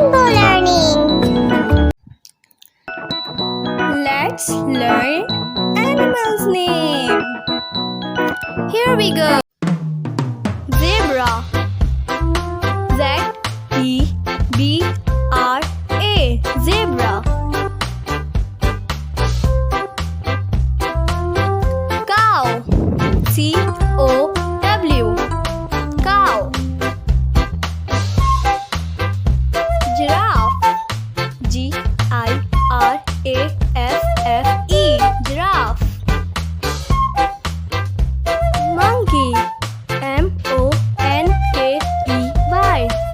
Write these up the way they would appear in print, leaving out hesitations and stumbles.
Rainbow Learning. Let's learn animals' name. Here we go. Zebra. Z-E-B-R-A. Zebra. Cow. C-O-W. Cow. Giraffe. G-I-R-A-F-F-E. Giraffe. Monkey. M-O-N-K-E-Y.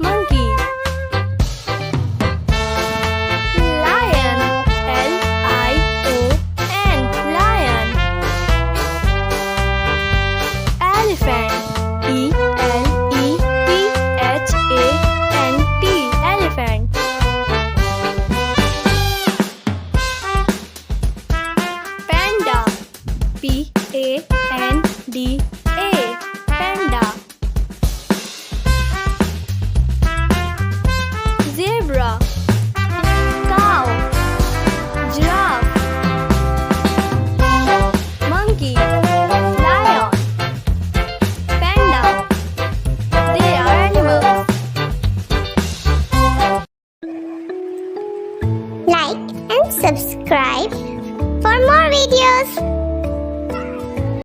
Monkey. Lion. L-I-O-N. Lion. Elephant. E-L-E-P-H-A-N-T. Elephant. Panda. P-A-N-D-A. Panda. Zebra. Cow. Giraffe. Monkey. Lion. Panda. They are animals. Like and subscribe for more videos.